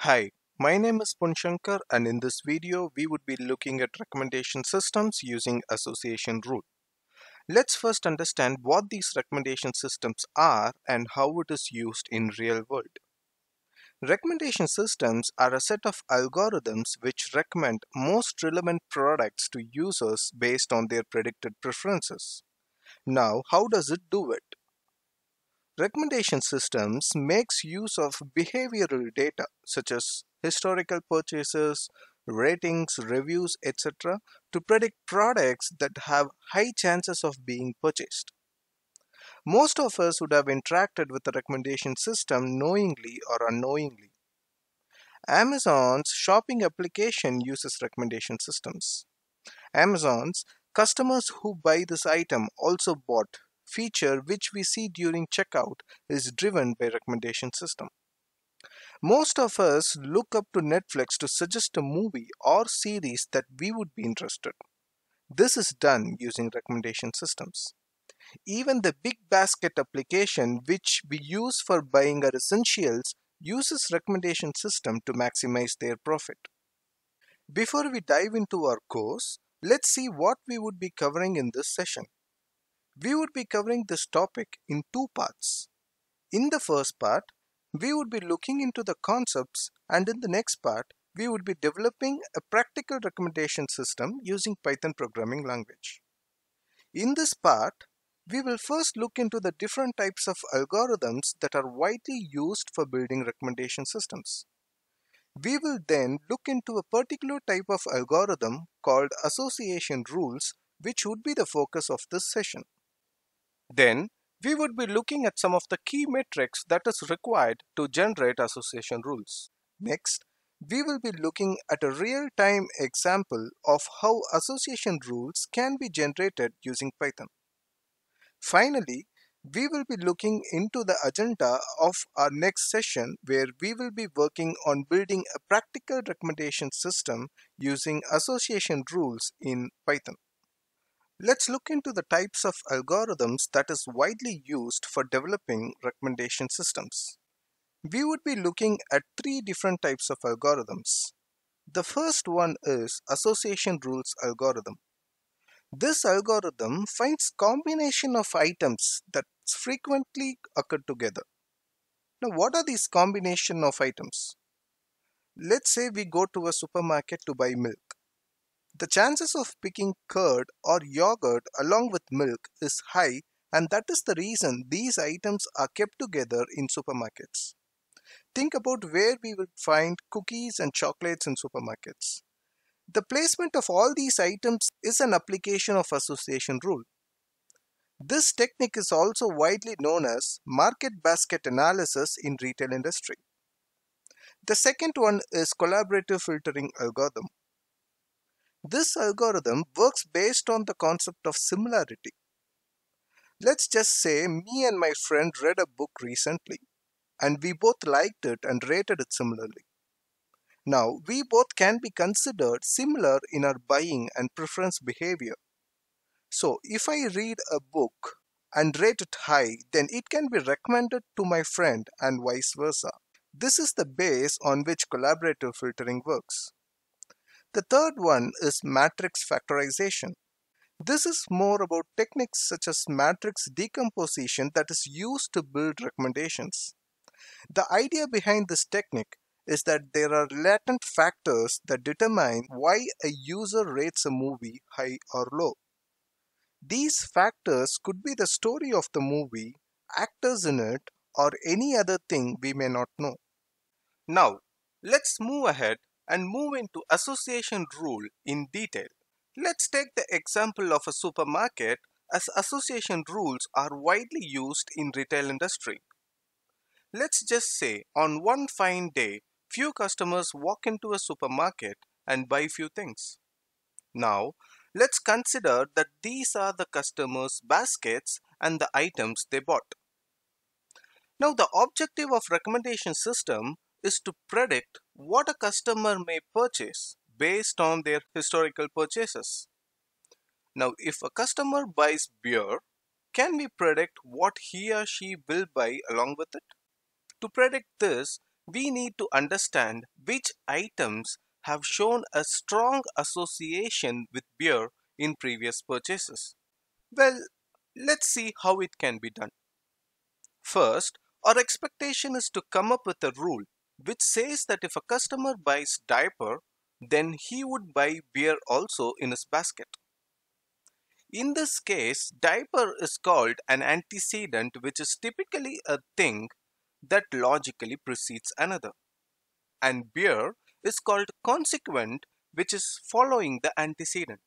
Hi, my name is Punshankar, and in this video we would be looking at recommendation systems using association rule. Let's first understand what these recommendation systems are and how it is used in real world. Recommendation systems are a set of algorithms which recommend most relevant products to users based on their predicted preferences. Now, how does it do it? Recommendation systems makes use of behavioral data such as historical purchases, ratings, reviews, etc. to predict products that have high chances of being purchased. Most of us would have interacted with the recommendation system knowingly or unknowingly. Amazon's shopping application uses recommendation systems. Amazon's customers who buy this item also bought feature which we see during checkout is driven by recommendation system. Most of us look up to Netflix to suggest a movie or series that we would be interested. This is done using recommendation systems. Even the Big Basket application which we use for buying our essentials uses recommendation system to maximize their profit. Before we dive into our course, let's see what we would be covering in this session. We would be covering this topic in two parts. In the first part, we would be looking into the concepts, and in the next part, we would be developing a practical recommendation system using Python programming language. In this part, we will first look into the different types of algorithms that are widely used for building recommendation systems. We will then look into a particular type of algorithm called association rules, which would be the focus of this session. Then, we would be looking at some of the key metrics that is required to generate association rules. Next, we will be looking at a real-time example of how association rules can be generated using Python. Finally, we will be looking into the agenda of our next session where we will be working on building a practical recommendation system using association rules in Python. Let's look into the types of algorithms that is widely used for developing recommendation systems. We would be looking at three different types of algorithms. The first one is association rules algorithm. This algorithm finds combination of items that frequently occur together. Now, what are these combination of items? Let's say we go to a supermarket to buy milk. The chances of picking curd or yogurt along with milk is high, and that is the reason these items are kept together in supermarkets. Think about where we would find cookies and chocolates in supermarkets. The placement of all these items is an application of association rule. This technique is also widely known as market basket analysis in retail industry. The second one is collaborative filtering algorithm. This algorithm works based on the concept of similarity. Let's just say me and my friend read a book recently and we both liked it and rated it similarly. Now, we both can be considered similar in our buying and preference behavior. So, if I read a book and rate it high, then it can be recommended to my friend and vice versa. This is the base on which collaborative filtering works. The third one is matrix factorization. This is more about techniques such as matrix decomposition that is used to build recommendations. The idea behind this technique is that there are latent factors that determine why a user rates a movie high or low. These factors could be the story of the movie, actors in it, or any other thing we may not know. Now, let's move ahead and move into association rule in detail. Let's take the example of a supermarket as association rules are widely used in retail industry. Let's just say on one fine day, few customers walk into a supermarket and buy few things. Now, let's consider that these are the customers' baskets and the items they bought. Now, the objective of recommendation system is to predict what a customer may purchase based on their historical purchases. Now, if a customer buys beer, can we predict what he or she will buy along with it? To predict this, we need to understand which items have shown a strong association with beer in previous purchases. Well, let's see how it can be done. First, our expectation is to come up with a rule which says that if a customer buys diaper, then he would buy beer also in his basket. In this case, diaper is called an antecedent, which is typically a thing that logically precedes another, and beer is called consequent, which is following the antecedent.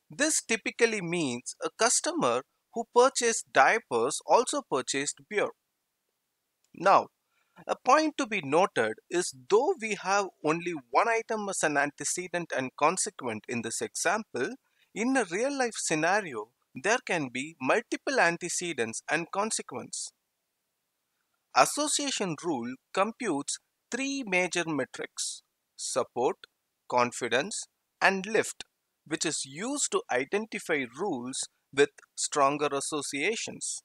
This typically means a customer who purchased diapers also purchased beer. Now, a point to be noted is though we have only one item as an antecedent and consequent in this example, in a real life scenario, there can be multiple antecedents and consequents. Association rule computes three major metrics: support, confidence, and lift, which is used to identify rules with stronger associations.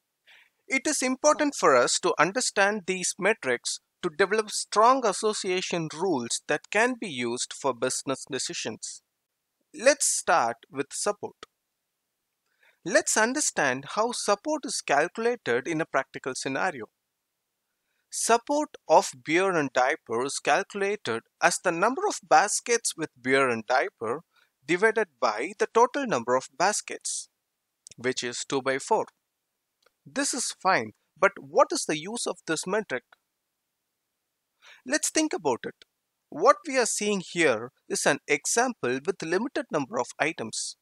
It is important for us to understand these metrics to develop strong association rules that can be used for business decisions. Let's start with support. Let's understand how support is calculated in a practical scenario. Support of beer and diaper is calculated as the number of baskets with beer and diaper divided by the total number of baskets, which is 2 by 4. This is fine, but what is the use of this metric? Let's think about it. What we are seeing here is an example with limited number of items.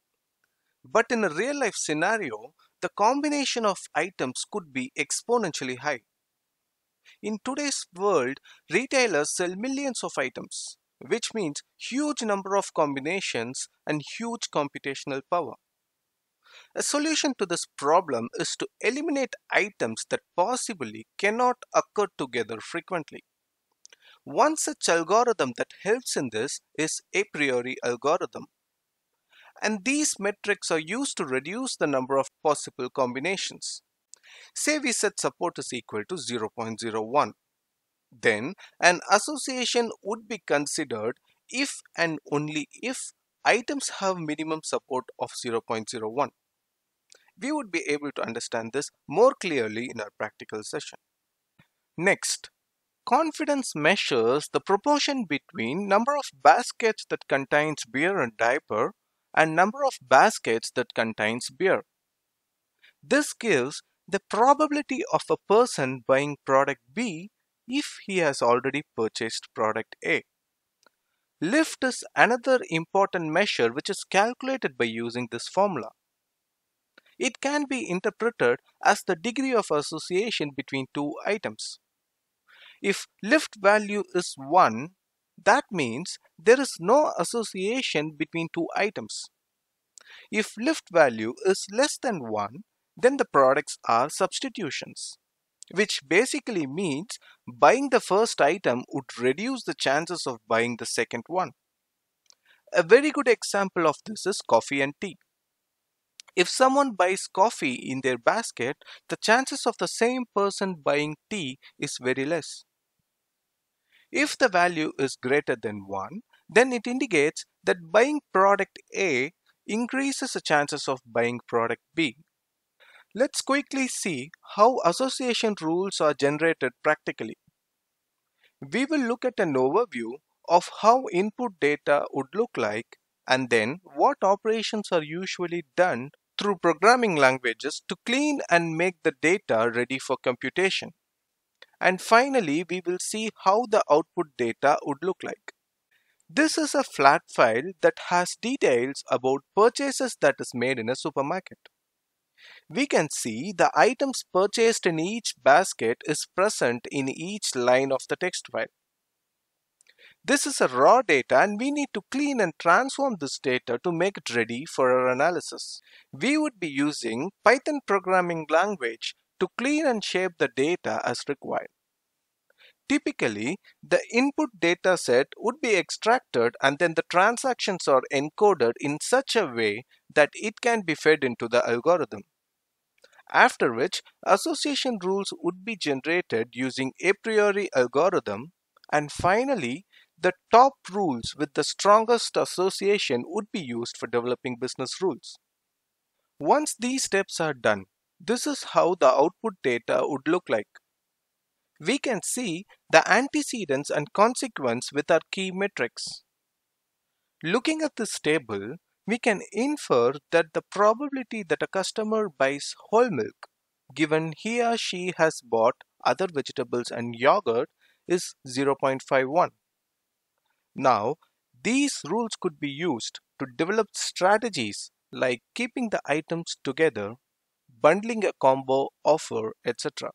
But in a real life scenario, the combination of items could be exponentially high. In today's world, retailers sell millions of items, which means huge number of combinations and huge computational power. A solution to this problem is to eliminate items that possibly cannot occur together frequently. One such algorithm that helps in this is a priori algorithm. And these metrics are used to reduce the number of possible combinations. Say we set support is equal to 0.01. Then an association would be considered if and only if items have minimum support of 0.01. We would be able to understand this more clearly in our practical session. Next, confidence measures the proportion between number of baskets that contains beer and diaper and number of baskets that contains beer. This gives the probability of a person buying product B if he has already purchased product A. Lift is another important measure which is calculated by using this formula. It can be interpreted as the degree of association between two items. If lift value is 1, that means there is no association between two items. If lift value is less than 1, then the products are substitutions, which basically means buying the first item would reduce the chances of buying the second one. A very good example of this is coffee and tea. If someone buys coffee in their basket, the chances of the same person buying tea is very less. If the value is greater than 1, then it indicates that buying product A increases the chances of buying product B. Let's quickly see how association rules are generated practically. We will look at an overview of how input data would look like and then what operations are usually done through programming languages to clean and make the data ready for computation. And finally, we will see how the output data would look like. This is a flat file that has details about purchases that is made in a supermarket. We can see the items purchased in each basket is present in each line of the text file. This is a raw data and we need to clean and transform this data to make it ready for our analysis. We would be using Python programming language to clean and shape the data as required. Typically, the input data set would be extracted and then the transactions are encoded in such a way that it can be fed into the algorithm. After which, association rules would be generated using a priori algorithm, and finally, the top rules with the strongest association would be used for developing business rules. Once these steps are done, this is how the output data would look like. We can see the antecedents and consequence with our key metrics. Looking at this table, we can infer that the probability that a customer buys whole milk, given he or she has bought other vegetables and yogurt, is 0.51. Now, these rules could be used to develop strategies like keeping the items together, bundling a combo offer, etc.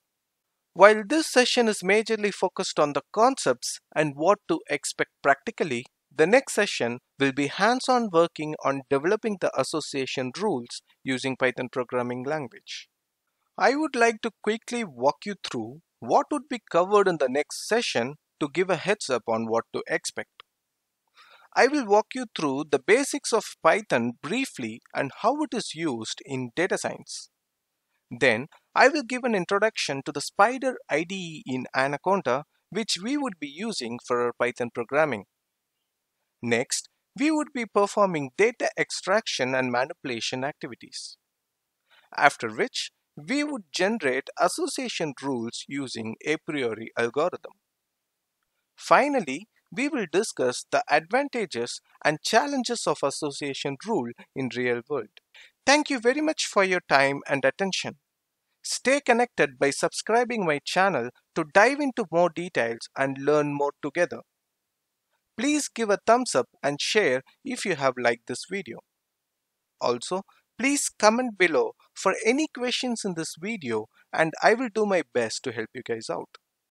While this session is majorly focused on the concepts and what to expect practically, the next session will be hands-on working on developing the association rules using Python programming language. I would like to quickly walk you through what would be covered in the next session to give a heads up on what to expect. I will walk you through the basics of Python briefly and how it is used in data science. Then, I will give an introduction to the Spyder IDE in Anaconda, which we would be using for our Python programming. Next, we would be performing data extraction and manipulation activities. After which, we would generate association rules using a priori algorithm. Finally, we will discuss the advantages and challenges of association rule in real world. Thank you very much for your time and attention. Stay connected by subscribing my channel to dive into more details and learn more together. Please give a thumbs up and share if you have liked this video. Also, please comment below for any questions in this video and I will do my best to help you guys out.